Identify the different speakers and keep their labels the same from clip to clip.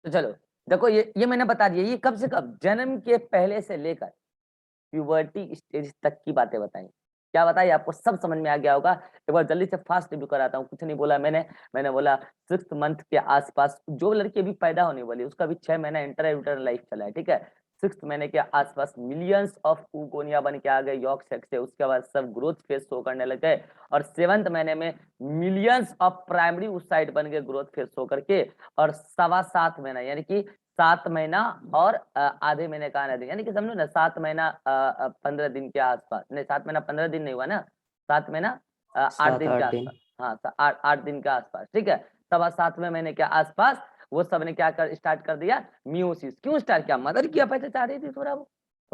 Speaker 1: तो चलो देखो, ये मैंने बता दिया, ये कब से कब, जन्म के पहले से लेकर प्यूबर्टी स्टेज तक की बातें बताई। क्या बताइए, आपको सब समझ में आ गया होगा। एक बार जल्दी से फास्ट रिव्यू कराता हूँ। कुछ नहीं बोला मैंने बोला 6th मंथ के आसपास जो लड़की अभी पैदा होने वाली है उसका भी 6 महीना इंटर लाइफ चला है, ठीक है। 6th महीने के आसपास मिलियंस ऑफ ऊगोनिया बन के आ गए यॉर्क सेक्स से, उसके बाद सब ग्रोथ फेज शो करने लग गए, और 7th महीने में मिलियंस ऑफ प्राइमरी उसाइट बन गए ग्रोथ फेज शो करके, और 7.25 महीना यानी कि 7 महीना और आधे महीने का आना दिन, यानी कि समझो ना 7 महीना 15 दिन के आसपास, नहीं 7 महीना 15 दिन नहीं हुआ ना, 7 महीना 8
Speaker 2: 7
Speaker 1: दिन के
Speaker 2: 8
Speaker 1: आसपास,
Speaker 2: दिन।
Speaker 1: हाँ 8 दिन के आसपास, ठीक है। 7वें महीने के आसपास वो सब ने क्या कर स्टार्ट कर दिया, मियोसिस। क्यों स्टार्ट किया, मदर की अपेक्षा चाह रही थी, थोड़ा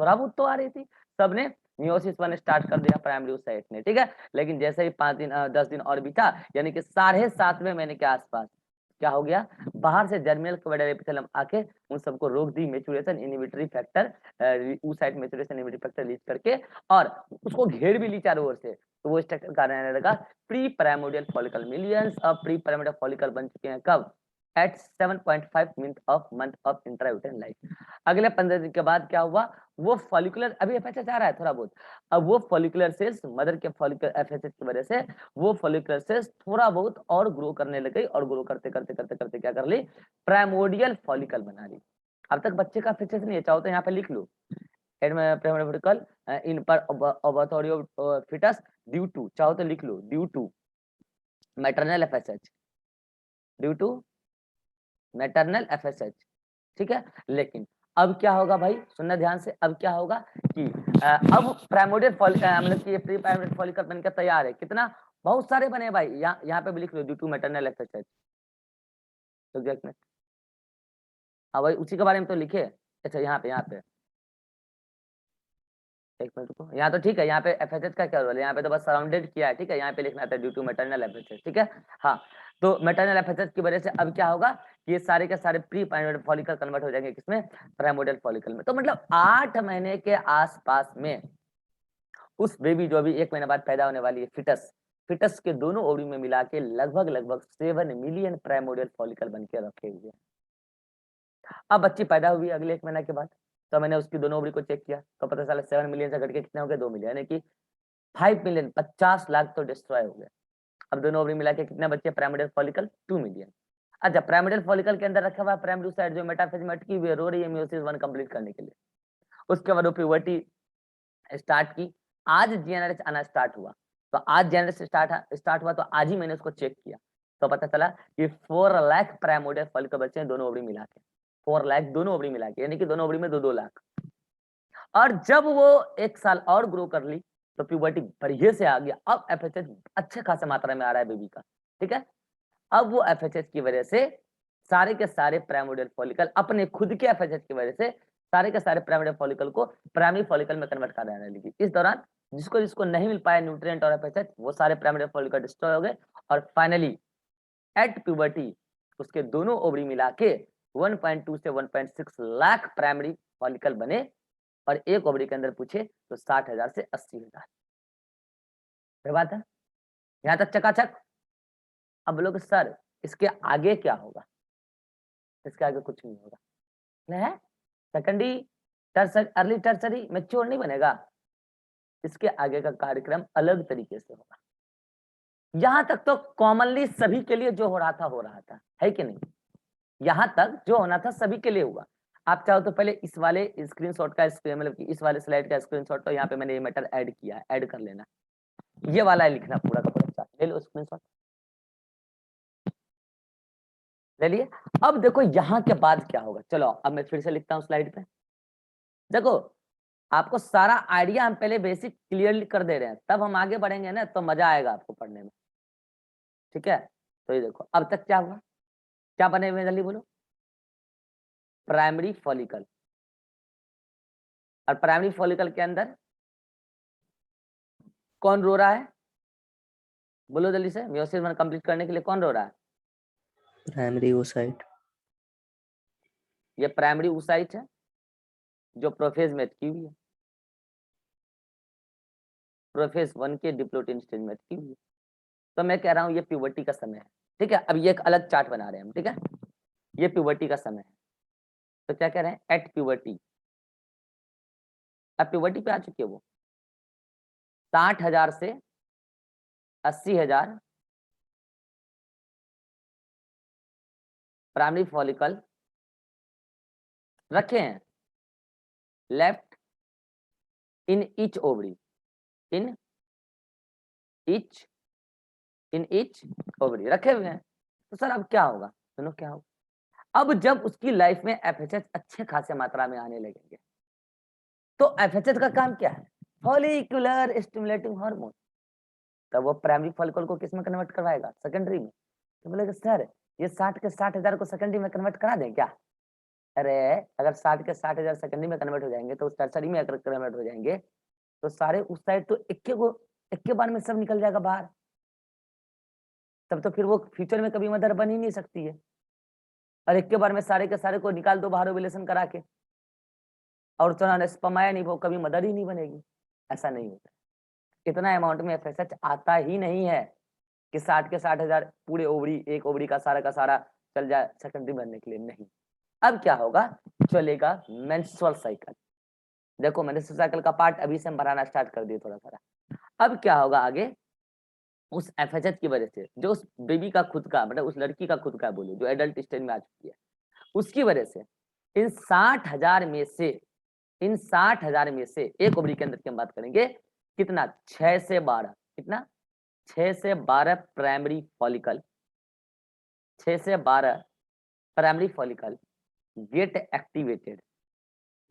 Speaker 1: बहुत तो आ रही थी, सबने मियोसिस 1 स्टार्ट कर दिया प्राइमरी साइट ने, ठीक है। लेकिन जैसे ही 5 दिन 10 दिन और बीता, यानी कि 7.5वें महीने के आसपास क्या हो गया, बाहर से जर्मिनल क्वेडर एपिथेलियम आके उन सबको रोक दी, maturation inhibitory factor oocyte maturation inhibitory factor release करके, और उसको घेर भी ली चारों ओर से। तो वो स्ट्रक्चर का रहने लगा pre primordial follicle. Millions of pre primordial follicle बन चुके हैं कब, at 7.5 month of intrauterine life. अगले 15 दिन के बाद क्या हुआ, वो फॉलिकुलर अभी एफएचएच आ रहा है थोड़ा बहुत, अब वो फॉलिकुलर सेल्स मदर के फॉलिकुलर एफएचएच की वजह से वो फॉलिकुलर सेल्स थोड़ा बहुत और ग्रो करने लग गई, और ग्रो करते करते करते करते क्या कर ली, प्राइमोडियल फॉलिकल बना ली। अब तक बच्चे का एफएचएच नहीं है, चाहो तो यहाँ पे लिख लो, प्राइमोडियल इन पर फिटस ड्यू टू, चाहो तो लिख लो due to maternal FSH, due to maternal FSH, ठीक है। लेकिन अब क्या होगा भाई, सुनना ध्यान से, अब क्या होगा कि अब प्राइमोडियल मतलब कि प्री प्राइमोडियल फॉलिकल बनकर तैयार है, कितना, बहुत सारे बने भाई, यहाँ पे भी लिख लो due to maternal FSH, exact में। हाँ भाई उसी के बारे में तो लिखे। अच्छा यहाँ पे एक मिनट रुको, यहाँ तो ठीक है, यहाँ पे एफएचएच का क्या रोल है, यहाँ पे तो बस सराउंडेड किया है, ठीक है। यहाँ पे लिखना था ड्यू टू मैटरनल एफएचएच, ठीक है। हाँ, तो मैटरनल एफएचएच की वजह से अब क्या होगा, ये सारे के सारे प्री प्राइमोडियल फॉलिकल कन्वर्ट हो जाएंगे किसमें, प्राइमोडियल फॉलिकल में। तो मतलब 8 महीने के आसपास में उस बेबी जो अभी 1 महीने बाद पैदा होने वाली है फिटस के दोनों ओवरी में मिला के लगभग 7 मिलियन प्राइमोडियल फॉलिकल बन के रखे हुए। अब बच्ची पैदा हुई अगले 1 महीने के बाद, तो मैंने उसकी दोनों ओवरी को चेक किया, तो पता चला 7 मिलियन से घट के कितने हो गए, 2 मिलियन, यानी कि 5 मिलियन 50 लाख तो डिस्ट्रॉय हो गए। अब दोनों ओवरी मिला के कितने बच्चे प्राइमोडियल फॉलिकल, 2 मिलियन। अच्छा, प्राइमोडियल फॉलिकल के अंदर रखा हुआ प्राइमरी साइड जो मेटाफेज में अटकी हुई है, रो रही है मियोसिस 1 कंप्लीट करने के लिए। उसके बाद वो प्यूबर्टी स्टार्ट की, आज जीएनआरएच आना स्टार्ट हुआ, तो आज जीएनआरएच स्टार्ट हुआ, तो आज ही मैंने उसको चेक किया, तो पता चला कि 4 लाख प्राइमोडियल फॉलिकल बच्चे हैं दोनों ओवरी मिला के, 4 लाख दोनों ओवरी मिला के, यानी कि दोनों ओवरी में 2-2 लाख। और जब वो 1 साल और ग्रो कर ली तो प्यूबर्टी बढ़िया से आ गया, अब एफएचएच अच्छे खासे मात्रा में आ रहा है बेबी का, ठीक है। अब वो एफएचएच की वजह से सारे के सारे प्राइमोडियल फॉलिकल अपने खुद के एफएचएच की वजह से सारे के सारे प्राइमोडियल फॉलिकल को प्राइमरी फॉलिकल में कन्वर्ट कर रहने लगी। इस दौरान जिसको जिसको नहीं मिल पाया न्यूट्रिएंट और एफएचएच, वो सारे प्राइमोडियल फॉलिकल डिस्ट्रॉय हो गए, और फाइनली एट प्यूबर्टी उसके दोनों ओवरी मिला के 1.2 से 1.6 लाख प्राइमरी फॉलिकल बने, और एक ओवरी के अंदर पूछे तो 60,000 से 80,000। बात है, यहाँ तक चकाचक। अब बोलोगे सर इसके आगे क्या होगा, इसके आगे कुछ नहीं होगा है, secondary tertiary early tertiary mature नहीं बनेगा, इसके आगे का कार्यक्रम अलग तरीके से होगा। यहां तक तो कॉमनली सभी के लिए जो हो रहा था है कि नहीं, यहां तक जो होना था सभी के लिए हुआ। आप चाहो तो पहले इस वाले स्क्रीनशॉट का मतलब कि इस वाले स्लाइड का स्क्रीनशॉट, तो यहाँ पे मैंने ये मैटर ऐड किया है, ऐड कर लेना, ये वाला लिखना पूरा का पूरा, ले लो स्क्रीनशॉट, ले लिए। अब देखो यहाँ के बाद क्या होगा, चलो अब मैं फिर से लिखता हूँ स्लाइड पे। देखो आपको सारा आइडिया हम पहले बेसिक क्लियरली कर दे रहे हैं, तब हम आगे बढ़ेंगे ना तो मजा आएगा आपको पढ़ने में, ठीक है। तो ये देखो अब तक क्या हुआ, क्या बने हुए जल्दी बोलो, प्राइमरी फॉलिकल, और प्राइमरी फॉलिकल के अंदर कौन रो रहा है, बोलो जल्दी से, मियोसिस 1 कंप्लीट करने के लिए कौन रो रहा है,
Speaker 2: प्राइमरी oocyte।
Speaker 1: ये प्राइमरी oocyte है जो प्रोफेज में अटकी हुई है, प्रोफेज 1 के डिप्लोटिन स्टेज में अटकी हुई है। तो मैं कह रहा हूँ ये प्यूबर्टी का समय है, ठीक है। अब ये एक अलग चार्ट बना रहे हैं हम, ठीक है, ये प्यूबर्टी का समय है, तो क्या कह रहे हैं, एट प्यूबर्टी, अब प्यूबर्टी पे आ चुकी है वो, 60,000 से 80,000 प्राइमरी फॉलिकल रखे हैं left in each ovary, in each ovary रखे हुए हैं। तो सर अब क्या होगा, सुनो क्या होगा, अब जब उसकी लाइफ में एफएचएच अच्छे खासे मात्रा में आने लगेंगे, तो एफएचएच का काम क्या है, फॉलिकुलर स्टिमुलेटिंग हार्मोन, तब वो प्राइमरी फॉलिकल को किस में कन्वर्ट करवाएगा, सेकेंडरी में। तो बोलेगा सर ये 60 के 60,000 को सेकेंडरी में कन्वर्ट करा दें क्या, अरे अगर 60 के 60,000 सेकेंडरी में कन्वर्ट हो जाएंगे तो टर्सरी में अगर कन्वर्ट हो जाएंगे तो सारे उस साइड तो इक्के बार में सब निकल जाएगा बाहर, तब तो फिर वो फ्यूचर में कभी मदर बन ही नहीं सकती है। और एक के बार में सारे के सारे को निकाल दो बाहर ओव्यूलेशन करा के, और चुना स्पर्माया नहीं, वो कभी मदर ही नहीं बनेगी, ऐसा नहीं होता। इतना अमाउंट में एफएसएच आता ही नहीं है कि 60 के 60,000 पूरे ओवरी, एक ओवरी का सारा चल जाए सेकेंडरी बनने के लिए, नहीं। अब क्या होगा, चलेगा मेंस्ट्रुअल साइकिल। देखो मेंस्ट्रुअल साइकिल का पार्ट अभी से हम बनाना स्टार्ट कर दिए थोड़ा थोड़ा। अब क्या होगा आगे, उस एफएचएच की वजह से जो उस बेबी का खुद का, मतलब उस लड़की का खुद का बोलो जो एडल्ट स्टेज में आ चुकी है, उसकी वजह से इन 60,000 में से, इन 60,000 में से एक ओवरी के अंदर की हम बात करेंगे कितना, 6 से 12, कितना, 6 से 12 प्राइमरी फॉलिकल, 6 से 12 primary follicle get activated,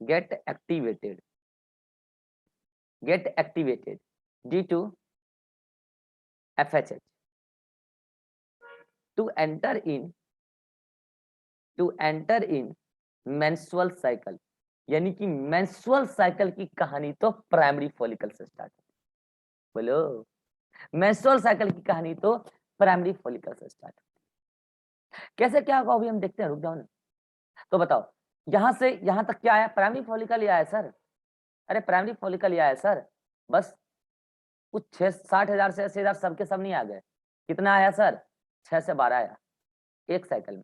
Speaker 1: get activated, get activated due to FHH to enter in menstrual cycle, यानी कि मेंस्ट्रुअल साइकिल की कहानी तो प्राइमरी फॉलिकल से स्टार्ट, बोलो मेंस्ट्रुअल साइकिल की कहानी तो प्राइमरी फॉलिकल से स्टार्ट। कैसे क्या होगा अभी हम देखते हैं, रुक जाओ ना। तो बताओ यहां से यहां तक क्या आया, प्राइमरी फॉलिकल ही आया सर, अरे प्राइमरी फॉलिकल ही आया सर, बस कुछ 60,000 से 80,000 सबके सब नहीं आ गए, कितना आया सर, 6 से 12 आया एक साइकिल में,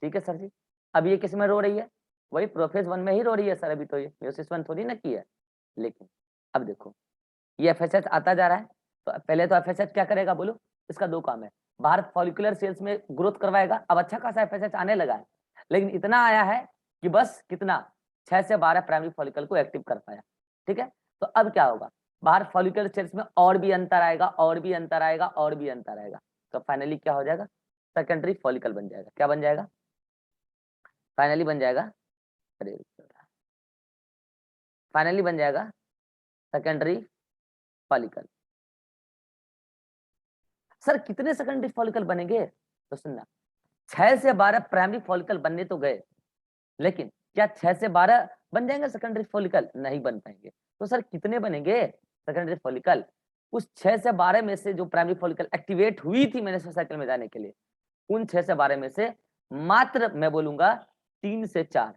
Speaker 1: ठीक है सर जी। अब ये किस में रो रही है, वही प्रोफेज 1 में ही रो रही है सर, अभी तो ये मेयोसिस 1 थोड़ी ना की है। लेकिन अब देखो ये एफएसएच आता जा रहा है, तो पहले तो एफएसएच क्या करेगा बोलो, इसका दो काम है, बाहर फॉलिकुलर सेल्स में ग्रोथ करवाएगा, अब अच्छा खासा एफएसएच आने लगा है, लेकिन इतना आया है कि बस कितना, 6 से 12 प्राइमरी फॉलिकल को एक्टिव कर पाया, ठीक है। तो अब क्या होगा, बाहर फॉलिकुलर सेल्स में और भी अंतर आएगा, और भी अंतर आएगा, और भी अंतर आएगा, तो फाइनली क्या हो जाएगा, सेकेंडरी फॉलिकल बन जाएगा, क्या बन जाएगा, फाइनली बन जाएगा, अरे फाइनली बन जाएगा सेकेंडरी फॉलिकल। सर कितने सेकेंडरी फॉलिकल बनेंगे, तो सुनना, 6 से 12 प्राइमरी फॉलिकल बनने तो गए, लेकिन क्या 6 से 12 बन जाएंगे सेकेंडरी फॉलिकल, नहीं बन पाएंगे। तो सर कितने बनेंगे सेकेंडरी फॉलिकल, उस 6 से 12 में से जो प्राइमरी फॉलिकल एक्टिवेट हुई थी मेंस्ट्रुअल साइकिल में जाने के लिए, उन 6 से 12 में से मात्र मैं बोलूंगा 3 से 4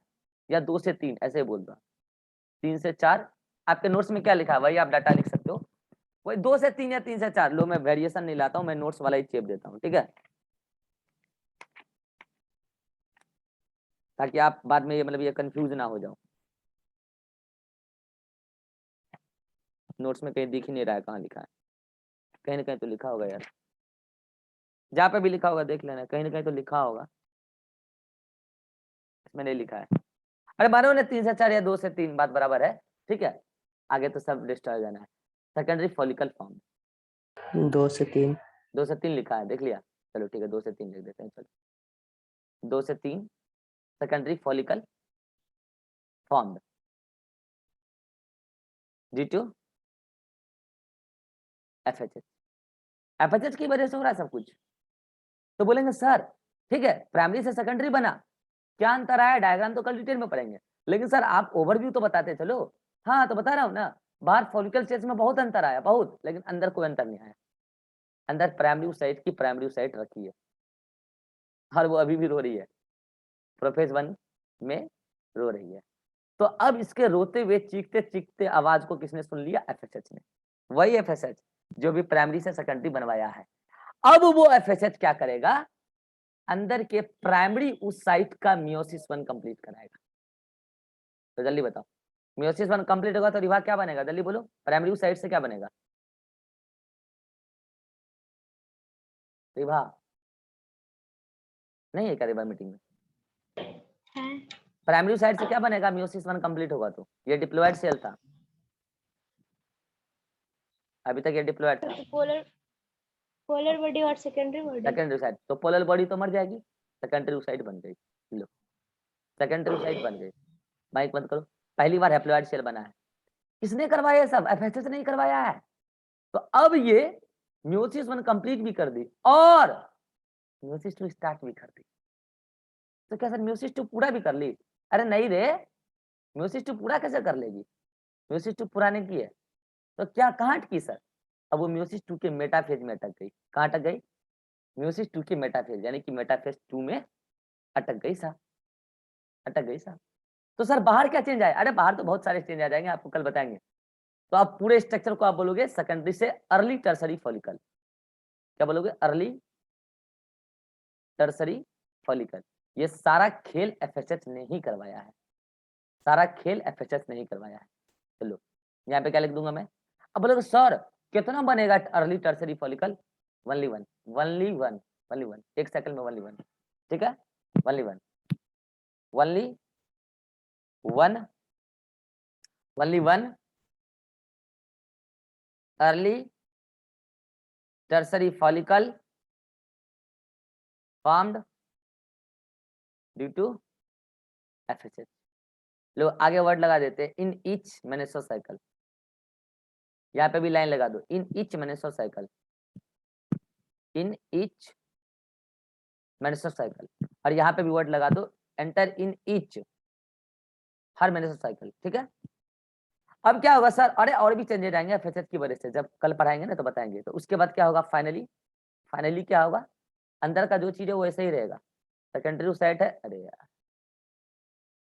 Speaker 1: या 2 से 3 ऐसे ही बोल रहा, 3 से 4, आपके नोट्स में क्या लिखा है वही आप डाटा लिख सकते हो, वही 2 से 3 या 3 से 4, लो मैं वेरिएशन नहीं लाता हूँ, मैं नोट्स वाला ही चेप देता हूँ, ठीक है, ताकि आप बाद में ये मतलब ये कंफ्यूज ना हो जाओ। नोट्स में कहीं दिख ही नहीं रहा है कहाँ लिखा है, कहीं ना कहीं तो लिखा होगा यार, जहाँ पे भी लिखा होगा देख लेना, कहीं ना कहीं तो लिखा होगा, इसमें नहीं लिखा है। अरे मानो ने 3 से 4 या 2 से 3 बात बराबर है, ठीक है, आगे तो सब डिस्टर्ब जाना है। सेकेंडरी फॉलिकल फॉर्म
Speaker 2: 2 से 3।
Speaker 1: 2 से 3 लिखा है, देख लिया, चलो ठीक है 2 से 3 लिख देते हैं, चलो 2 से 3 secondary follicle form due to FSH, FSH की वजह से हो रहा है सब कुछ। तो बोलेंगे सर ठीक है प्राइमरी से सेकेंडरी बना, क्या अंतर आया, डायग्राम तो कल डिटेल में पढ़ेंगे, लेकिन सर आप ओवरव्यू तो बताते चलो। हाँ तो बता रहा हूँ ना, बाहर फॉलिकल स्टेज में बहुत अंतर आया, बहुत, लेकिन अंदर कोई अंतर नहीं आया, अंदर प्राइमरी साइट की प्राइमरी साइट रखी है, और वो अभी भी रो रही है, प्रोफेज 1 में रो रही है। तो अब इसके रोते हुए चीखते चीखते आवाज को किसने सुन लिया, एफएसएच ने, वही एफएसएच जो भी प्राइमरी से सेकेंडरी बनवाया है। अब वो एफएसएच क्या करेगा, अंदर के प्राइमरी उस साइट का मियोसिस 1 कंप्लीट कराएगा। तो जल्दी बताओ, मियोसिस 1 कंप्लीट होगा तो रिबा क्या बनेगा, जल्दी बोलो, प्राइमरी उस साइट से क्या बनेगा रिबा? नहीं है क्या रिबा मीटिंग में? प्राइमरी साइड से क्या बनेगा मियोसिस 1 कंप्लीट होगा तो? ये डिप्लॉयड सेल था, अभी तक ये डिप्लॉयड था।
Speaker 3: पोलर बॉडी और सेकेंडरी बॉडी।
Speaker 1: सेकेंडरी साइड, तो पोलर बॉडी तो मर जाएगी, सेकेंडरी साइड बन गई। लो, सेकेंडरी साइड बन गई। माइक बंद करो। पहली बार हैप्लॉइड सेल बना है, किसने करवाया ये सब? एफएसएस ने ही करवाया है। तो अब ये मियोसिस 1 कंप्लीट भी कर दी और मियोसिस 2 स्टार्ट भी कर दी। तो क्या सर मियोसिस 2 पूरा भी कर ली? अरे नहीं रे, मियोसिस 2 पूरा कैसे कर लेगी? मियोसिस 2 पुराने की है तो क्या कहाँ अटकी सर? अब वो मियोसिस 2 के मेटाफेज में अटक गई। कहाँ अटक गई? मियोसिस 2 की मेटाफेज, यानी कि मेटाफेज 2 में अटक गई साहब, अटक गई साहब। तो सर बाहर क्या चेंज आए? अरे बाहर तो बहुत सारे चेंज आ जाएंगे, आपको कल बताएंगे। तो आप पूरे स्ट्रक्चर को आप बोलोगे सेकेंडरी से अर्ली टर्सरी फॉलिकल। क्या बोलोगे? Early tertiary follicle. ये सारा खेल एफएसएच ने ही करवाया है, सारा खेल एफएसएच ने ही करवाया है। चलो यहाँ पे क्या लिख दूंगा मैं? अब बोलोगे सर कितना बनेगा early tertiary follicle? Only one, only one, only one, एक सेकंड में ओनली वन, ठीक है? Only one, only one, only one early tertiary follicle formed due to FSH। लो आगे वर्ड लगा देते हैं, इन ईच मेनेसोसाइकल। यहाँ पे भी लाइन लगा दो, इन ईच मेनेसोसाइकल, इन ईच मेनेसोसाइकल। और यहाँ पे भी वर्ड लगा दो, एंटर इन ईच, हर मेनेसोसाइकल, ठीक है? अब क्या होगा सर? अरे और भी चेंजेस आएंगे एफएसएच की वजह से, जब कल पढ़ाएंगे ना तो बताएंगे। तो उसके बाद क्या होगा? फाइनली, फाइनली क्या होगा? अंदर का जो चीज है वो ऐसे ही रहेगा। सेकेंडरी साइट है, अरे यार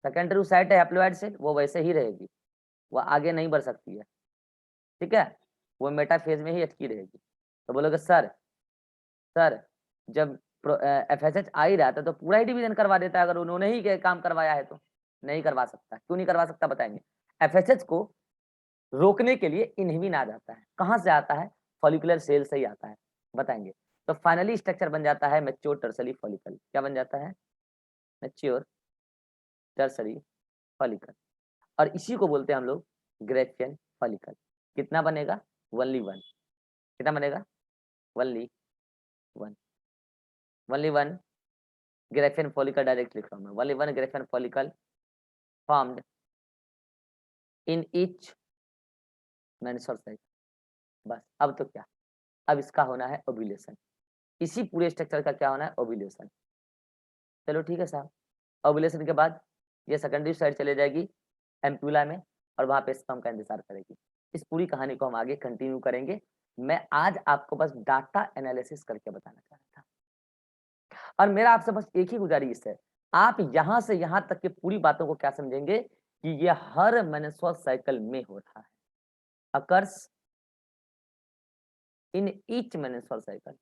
Speaker 1: सेकेंडरी साइट है हैप्लॉइड सेल, वो वैसे ही रहेगी, वो आगे नहीं बढ़ सकती है, ठीक है? वो मेटाफेज में ही अटकी रहेगी। तो बोलोगे सर, सर जब एफएसएच आ ही रहा था तो पूरा ही डिवीजन करवा देता, अगर उन्होंने ही काम करवाया है तो। नहीं करवा सकता। क्यों नहीं करवा सकता बताएंगे। एफएसएच को रोकने के लिए इनहिबिन आ जाता है। कहाँ से आता है? फॉलिकुलर सेल से ही आता है, बताएंगे। तो फाइनली स्ट्रक्चर बन जाता है मैच्योर टर्सरी फॉलिकल। क्या बन जाता है? Mature tertiary follicle. और इसी को बोलते हैं हम लोग ग्रेफियन फॉलिकल। कितना बनेगा? Only one. कितना बनेगा? Only one, only one Graafian follicle. Direct लिख रहा हूं मैं, only one Graafian follicle formed in each menstrual cycle. बस अब तो क्या, अब इसका होना है ओव्यूलेशन। इसी पूरे स्ट्रक्चर का क्या होना है? ओव्यूलेशन। चलो ठीक है साहब। ओव्यूलेशन के बाद ये सेकेंडरी साइड चले जाएगी एम्प्यूला में और वहां पे स्पर्म का इंतजार करेगी। इस पूरी कहानी को हम आगे कंटिन्यू करेंगे। मैं आज आपको बस डाटा एनालिसिस करके बताना चाह रहा था, और मेरा आपसे बस एक ही गुजारिश है, आप यहां से यहां तक की पूरी बातों को क्या समझेंगे कि ये हर मेंस्ट्रुअल साइकिल में हो रहा है, occurs in each menstrual cycle,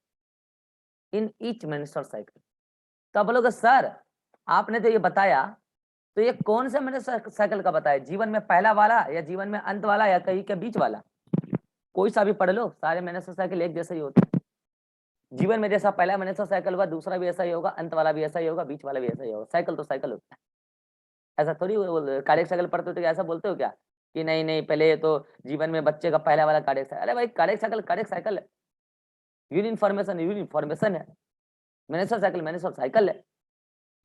Speaker 1: in each menstrual cycle. तो आप बोलोगे सर आपने तो ये बताया, तो ये कौन सा मेंस्ट्रुअल साइकिल का बताया? जीवन में पहला वाला या जीवन में अंत वाला या कहीं के बीच वाला? कोई सा भी पढ़ लो, सारे मेंस्ट्रुअल साइकिल एक जैसे ही होते हैं। जीवन में जैसा पहला मेंस्ट्रुअल साइकिल होगा, दूसरा भी ऐसा ही होगा, अंत वाला भी ऐसा ही होगा, बीच वाला भी ऐसा ही होगा। साइकिल तो साइकिल होता है। ऐसा थोड़ी कार्डियक साइकिल पढ़ते हो तो ऐसा बोलते हो क्या कि नहीं नहीं पहले तो जीवन में बच्चे का पहला वाला कार्डियक साइकिल? अरे भाई कार्डियक साइकिल है, यूनिफॉर्मेशन है, मेंस्ट्रुअल साइकिल है।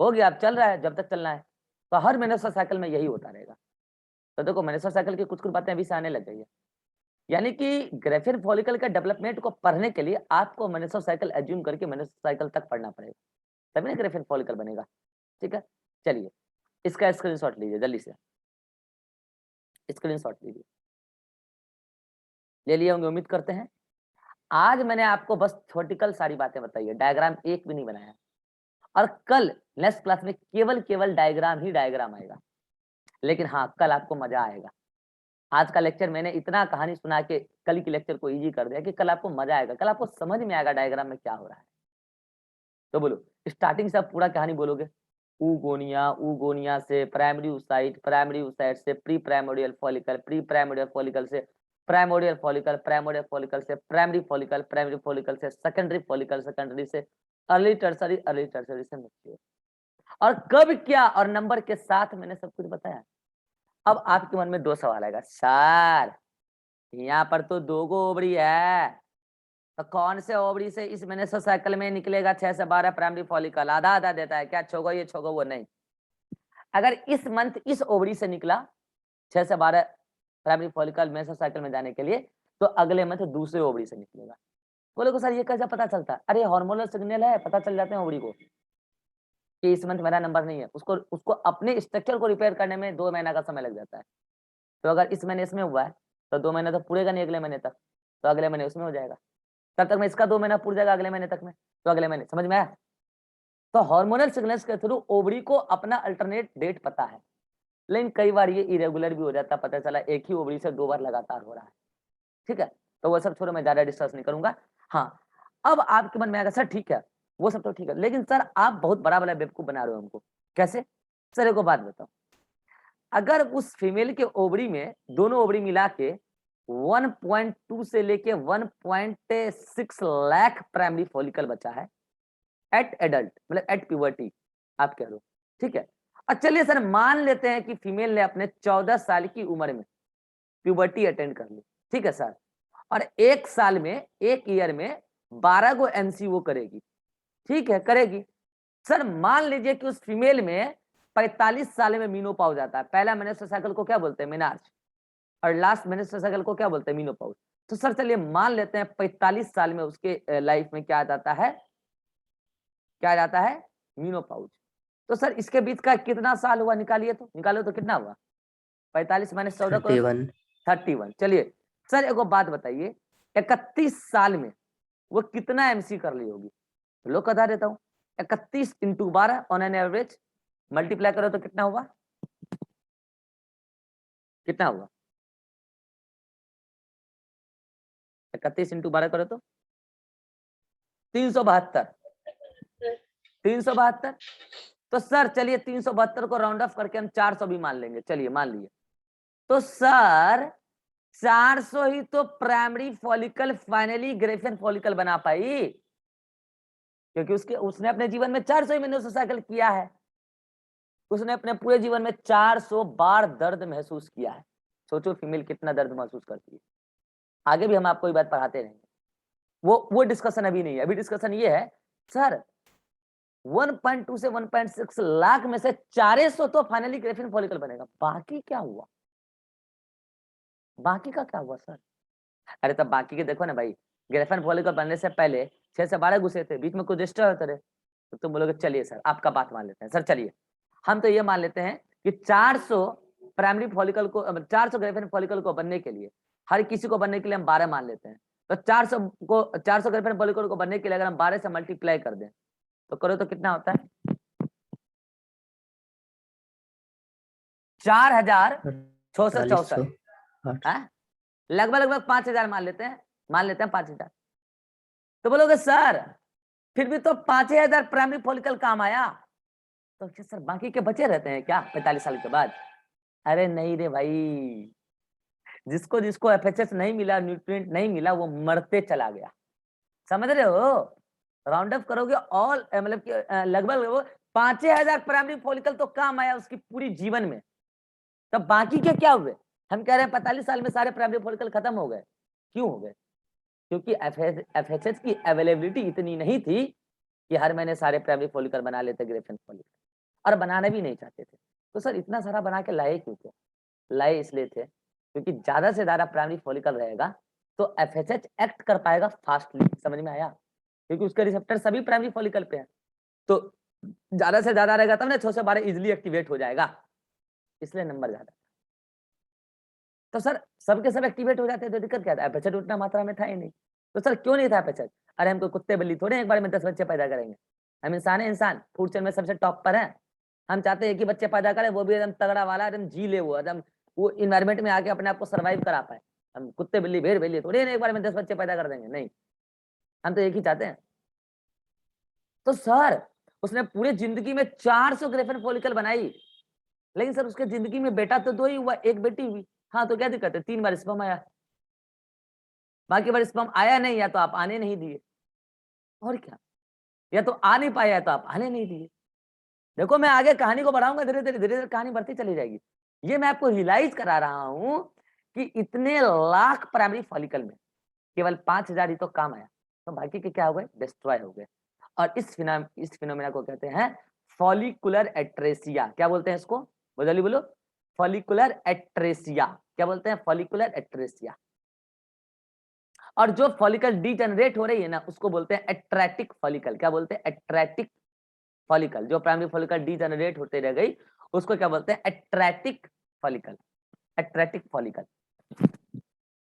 Speaker 1: हो गया, अब चल रहा है जब तक चलना है। तो हर मेंस्ट्रुअल साइकिल में यही होता रहेगा। तो देखो मेंस्ट्रुअल साइकिल की कुछ कुछ बातें अभी से आने लग गई है, यानी कि ग्रेफियन फॉलिकल के डेवलपमेंट को पढ़ने के लिए आपको मेंस्ट्रुअल साइकिल एज्यूम करके मेंस्ट्रुअल साइकिल तक पढ़ना पड़ेगा, तभी ना ग्रेफियन फॉलिकल बनेगा, ठीक है? चलिए इसका स्क्रीनशॉट लीजिए जल्दी से, स्क्रीनशॉट लीजिए। ले लिए होंगे उम्मीद करते हैं। आज मैंने आपको बस थ्योरेटिकल सारी बातें बताई है, डायग्राम एक भी नहीं बनाया। और कल नेक्स्ट क्लास में केवल डायग्राम ही डायग्राम आएगा, लेकिन हाँ कल आपको मजा आएगा। आज का लेक्चर मैंने इतना कहानी सुना के कल की लेक्चर को इजी कर दिया कि कल आपको मजा आएगा, कल आपको समझ में आएगा डायग्राम में क्या हो रहा है। तो बोलो स्टार्टिंग से आप पूरा कहानी बोलोगे। ऊगोनिया से प्राइमरी oocyte से pre primordial follicle, pre primordial follicle से प्राइमोडियल फॉलिकल, प्राइमोडियल फॉलिकल से प्राइमरी फॉलिकल से सेकेंडरी फॉलिकल, सेकेंडरी से अर्ली टर्सरी से मैच्योर। और कब क्या और नंबर के साथ मैंने सब कुछ बताया। अब आपके मन में दो सवाल आएगा, सर यहाँ पर तो 2 गो ओवरी है, तो कौन से ओवरी से इस मेसोसाइकिल में निकलेगा 6 से 12 प्राइमरी फॉलिकल, आधा आधा देता है क्या, छोगो ये छोगो वो नहीं। अगर इस मंथ इस ओवरी से निकला 6 से 12 प्राइमरी फॉलिकल मेसोसाइकिल में जाने के लिए, तो अगले मंथ दूसरे ओवरी से निकलेगा। बोले को सर ये कैसे पता चलता है? अरे हार्मोनल सिग्नल है, पता चल जाते हैं ओवरी को कि इस मंथ मेरा नंबर नहीं है। उसको अपने स्ट्रक्चर को रिपेयर करने में 2 महीना का समय लग जाता है। तो अगर इस महीने इसमें हुआ है तो 2 महीना तो पूरेगा नहीं अगले महीने तक, तो अगले महीने उसमें हो जाएगा, तब तक में इसका 2 महीना पूर जाएगा अगले महीने तक में, तो अगले महीने। समझ में आया? तो हार्मोनल सिग्नल्स के थ्रू ओवरी को अपना अल्टरनेट डेट पता है, लेकिन कई बार ये इरेगुलर भी हो जाता है, पता चला एक ही ओवरी से 2 बार लगातार हो रहा है। ठीक है, तो वो सब छोड़ो, मैं ज्यादा डिस्कस नहीं करूंगा। हाँ, अब आपके मन में आएगा सर ठीक है वो सब तो ठीक है, लेकिन सर आप बहुत बड़ा बड़ा बेवकूफ बना रहे हो हमको। कैसे? सर एक बात बताओ, अगर उस फीमेल के ओवरी में दोनों ओवरी मिला के 1.2 से लेके 1.6 लाख प्राइमरी फॉलिकल बचा है एट एडल्ट, मतलब एट प्यूबर्टी आप कह रहे हो, ठीक है। और चलिए सर मान लेते हैं कि फीमेल ने अपने 14 साल की उम्र में प्यूबर्टी अटेंड कर ली, ठीक है सर, और 1 साल में, 1 ईयर में 12 गो एमसीओ करेगी, ठीक है करेगी। सर मान लीजिए कि उस फीमेल में 45 साल में मीनोपॉज आता है। पहला मेनेस्ट्रुअल साइकिल को क्या बोलते हैं? मेनार्च, और लास्ट मेनेस्ट्रुअल साइकिल को क्या बोलते हैं? मीनोपॉज। तो सर चलिए मान लेते हैं 45 साल में उसके लाइफ में क्या आ जाता है, क्या आ जाता है? मीनोपॉज। तो सर इसके बीच का कितना साल हुआ निकालिए, तो निकालो तो कितना हुआ? 45 माइनस 14 करो
Speaker 2: 31।
Speaker 1: 31। चलिए सर एक बात बताइए, 31 साल में वो कितना एमसी कर ली होगी? लो बता देता हूँ, 31 into 12 on an average multiply करो तो कितना हुआ? कितना हुआ? 31 इंटू 12 करो तो 372। 372। तो सर चलिए 372 को राउंड ऑफ करके हम 400 भी मान लेंगे, चलिए मान लिए। तो सर 400 ही तो primary follicle finally Graafian follicle बना पाई, क्योंकि उसने अपने जीवन में 400 ही मेनोसाइकिल किया है। उसने अपने पूरे जीवन में 400 बार दर्द महसूस किया है। सोचो फीमेल कितना दर्द महसूस करती है। आगे भी हम आपको ये बात पढ़ाते रहेंगे, वो डिस्कशन अभी नहीं है। अभी डिस्कशन ये है सर 1.2 से 1.6 लाख में से 400 तो फाइनली ग्रेफियन फॉलिकल बनेगा, बाकी क्या हुआ? बाकी का क्या हुआ सर? अरे तब बाकी के देखो ना भाई, ग्रेफियन फॉलिकल बनने से पहले 6 से 12 घुसे थे, बीच में कुछ डिस्टर्ब होते रहे, तो तुम बोलोगे चलिए सर आपका बात मान लेते हैं। सर चलिए हम तो ये मान लेते हैं कि 400 प्राइमरी फॉलिकल को, 400 ग्रेफियन फॉलिकल को बनने के लिए, हर किसी को बनने के लिए हम 12 मान लेते हैं। तो 400 ग्रेफियन फॉलिकल को बनने के लिए अगर हम 12 से मल्टीप्लाई कर दें तो करो तो कितना होता है? 4664। लगभग लगभग 5000 मान लेते हैं, 5000। तो बोलोगे सर फिर भी तो 5000 प्राइमरी फॉलिकल काम आया, तो क्या सर बाकी के बचे रहते हैं क्या 45 साल के बाद? अरे नहीं रे भाई, जिसको जिसको एफएचएस नहीं मिला, न्यूट्रिएंट नहीं मिला, वो मरते चला गया। समझ रहे हो? राउंड अप करोगे ऑल, मतलब कि लगभग 5000 प्राइमरी फॉलिकल तो काम आया उसकी पूरी जीवन में। तो बाकी के क्या हुए? हम कह रहे हैं 45 साल में सारे प्राइमरी फॉलिकल खत्म हो गए। क्यों हो गए? क्योंकि एफएचएस की अवेलेबिलिटी इतनी नहीं थी कि हर महीने सारे प्राइमरी फॉलिकल बना लेते ग्रेफियन फॉलिकल, और बनाना भी नहीं चाहते थे। तो सर इतना सारा बना के लाए क्यों थे? लाए इसलिए थे क्योंकि ज्यादा से ज्यादा प्राइमरी फॉलिकल रहेगा तो एफएचएच एक्ट कर पाएगा फास्टली। समझ में आया? क्योंकि उसके रिसेप्टर सभी प्राइमरी फॉलिकल पे हैं, तो ज्यादा से ज्यादा रहेगा तब ना 6 से 12 इजिली एक्टिवेट हो जाएगा, इसलिए नंबर ज्यादा। तो सर सबके सब एक्टिवेट हो जाते हैं तो दिक्कत क्या था? एफएचएच उतना मात्रा में था ही नहीं। तो सर क्यों नहीं था एफएचएच? अरे हम कोई कुत्ते बिल्ली थोड़े एक बार में 10 बच्चे पैदा करेंगे। हम इंसान है, इंसान फूड चेन में सबसे टॉप पर है। हम चाहते हैं एक ही बच्चे पैदा करें, वो भी एकदम तगड़ा वाला, एकदम जी ले, वो एकदम वो इन्वायरमेंट में आके अपने आप को सर्वाइव करा पाए। हम कुत्ते बिल्ली भेड़ भेड़िए थोड़े एक बार में 10 बच्चे पैदा कर देंगे, नहीं, हम तो एक ही चाहते हैं। तो सर उसने पूरी जिंदगी में 400 ग्रेफिन फॉलिकल बनाई, लेकिन सर उसके जिंदगी में बेटा तो 2 ही हुआ, एक बेटी हुई। हाँ तो क्या दिक्कत है, 3 बार स्पर्म आया, बाकी बार स्पर्म आया नहीं, या तो आप आने नहीं दिए, और क्या, या तो आ नहीं पाया तो आप आने नहीं दिए। देखो मैं आगे कहानी को बढ़ाऊंगा, धीरे धीरे कहानी बढ़ती चली जाएगी। ये मैं आपको रियलाइज करा रहा हूं कि इतने लाख प्राइमरी फॉलिकल में केवल 5000 ही तो काम आया, तो बाकी के क्या हो गए, डिस्ट्रॉय हो गए। और इस फिनोमेना को कहते हैं फॉलिकुलर एट्रेसिया। क्या बोलते हैं इसको, जल्दी बोलो, फॉलिकुलर एट्रेसिया। क्या बोलते हैं, फॉलिकुलर एट्रेसिया। और जो फॉलिकल डीजनरेट हो रही है ना, उसको बोलते हैं एट्रेटिक फॉलिकल। क्या बोलते हैं, एट्रेटिक फॉलिकल। जो प्राइमरी फॉलिकल डीजनरेट होते रह गई उसको क्या बोलते हैं, एट्रेटिक फॉलिकल। एट्रेटिक फॉलिकल,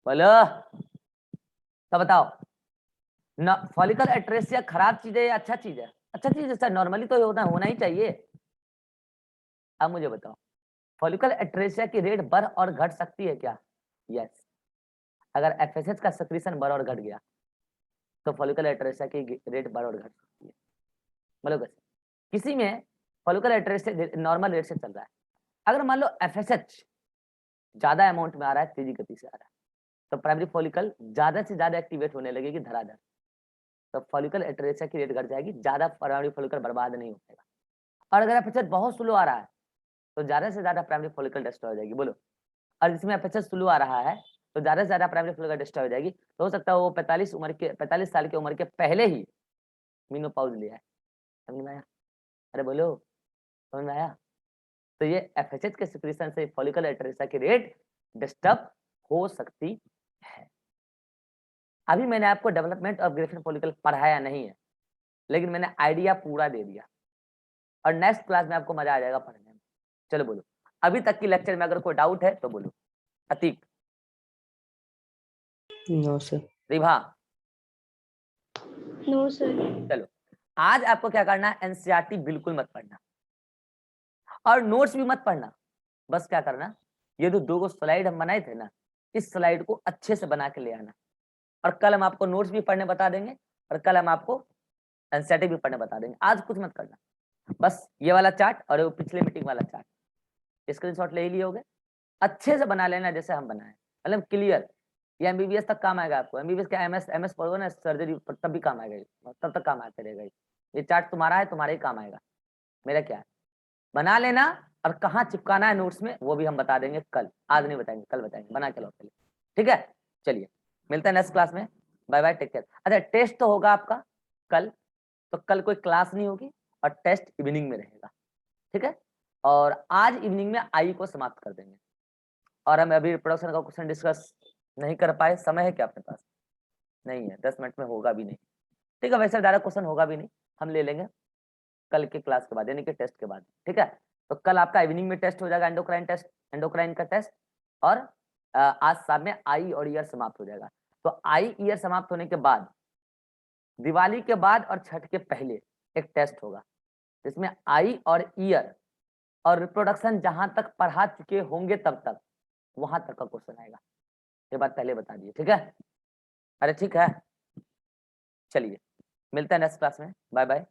Speaker 1: बोलो तो बताओ ना, फॉलिकल एट्रेसिया खराब चीज है या अच्छा चीज है? अच्छा चीज है सर, नॉर्मली तो होना ही चाहिए। अब मुझे बताओ, फॉलिकल एट्रेसिया की रेट बढ़ और घट सकती है क्या? यस, अगर एफएसएच का सक्रीशन बढ़ और घट गया तो फॉलिकल एट्रेसिया की रेट बढ़ और घट सकती है। मतलब कैसे, किसी में फॉलिकल एट्रेसिया नॉर्मल रेट से चल रहा है, अगर मान लो एफएसएच ज्यादा अमाउंट में आ रहा है, तेजी गति से आ रहा है, तो प्राइमरी फॉलिकल ज्यादा से ज्यादा एक्टिवेट होने लगेगी धड़ाधड़, तो फॉलिकल एट्रेसिया की रेट घट जाएगी, ज्यादा प्राइमरी फॉलिकल बर्बाद नहीं हो पाएगा। और अगर एफएसएच बहुत स्लो आ रहा है तो ज्यादा से ज्यादा प्राइमरी फॉलिकल डिस्ट्रॉय हो जाएगी। बोलो, और जिसमें एफएसएच स्लो आ रहा है तो ज्यादा से ज्यादा प्राइमरी फॉलिकल डिस्ट्रॉय हो जाएगी, तो हो सकता है वो 45 साल की उम्र के पहले ही मीनोपॉज लिया है। समझ में आया? अरे बोलो, समझ में आया? तो ये एफएसएच के सिक्रीशन से फॉलिकल एट्रेसिया की रेट डिस्टर्ब हो सकती है। अभी मैंने आपको डेवलपमेंट ऑफ ग्रेफिन फॉलिकल पढ़ाया नहीं है, लेकिन मैंने आइडिया पूरा दे दिया, और नेक्स्ट क्लास में आपको मजा आ जाएगा पढ़ने में। चलो बोलो, अभी तक की लेक्चर में अगर कोई डाउट है तो बोलो। Atiq,
Speaker 2: no sir.
Speaker 1: Ribha,
Speaker 3: no sir.
Speaker 1: चलो आज आपको क्या करना है, एनसीईआरटी बिल्कुल मत पढ़ना और नोट्स भी मत पढ़ना। बस क्या करना, ये जो 2 स्लाइड हम बनाए थे ना, इस स्लाइड को अच्छे से बना के ले आना, और कल हम आपको नोट्स भी पढ़ने बता देंगे, और कल हम आपको एनसीईआरटी भी पढ़ने बता देंगे। आज कुछ मत करना, बस ये वाला चार्ट और वो पिछले मीटिंग वाला चार्ट स्क्रीनशॉट ले ही लिए होगे, अच्छे से बना लेना जैसे हम बनाए, मतलब क्लियर। ये एमबीबीएस तक काम आएगा आपको, एमबीबीएस का एमएस पढ़ोगे ना सर्जरी, तब भी काम आएगा, तब तक काम आते रहेगा। ये चार्ट तुम्हारा है, तुम्हारे ही काम आएगा, मेरा क्या है। बना लेना, और कहाँ चिपकाना है नोट्स में वो भी हम बता देंगे कल, आज नहीं बताएंगे, कल बताएंगे, बना के लो पहले, ठीक है। चलिए मिलते हैं नेक्स्ट क्लास में, बाय बाय, टेक केयर। अच्छा टेस्ट तो होगा आपका कल, तो कल कोई क्लास नहीं होगी और टेस्ट इवनिंग में रहेगा, ठीक है। और आज इवनिंग में आई को समाप्त कर देंगे, और हम अभी प्रोडक्शन का क्वेश्चन डिस्कस नहीं कर पाए। समय है क्या आपके पास? नहीं है, 10 मिनट में होगा भी नहीं, ठीक है। वैसे डायरेक्ट क्वेश्चन होगा भी नहीं, हम ले लेंगे कल के क्लास के बाद, यानी कि टेस्ट के बाद, ठीक है। तो कल आपका इवनिंग में टेस्ट हो जाएगा, एंडोक्राइन टेस्ट, एंडोक्राइन का टेस्ट, और आज शाम में आई और ईयर समाप्त हो जाएगा। तो आई ईयर समाप्त होने के बाद, दिवाली के बाद और छठ के पहले एक टेस्ट होगा, जिसमें आई और ईयर और रिप्रोडक्शन जहां तक पढ़ा चुके होंगे तब तक, वहां तक का क्वेश्चन आएगा। ये बात पहले बता दिए, ठीक है। अरे ठीक है, चलिए मिलते हैं नेक्स्ट क्लास में, बाय बाय।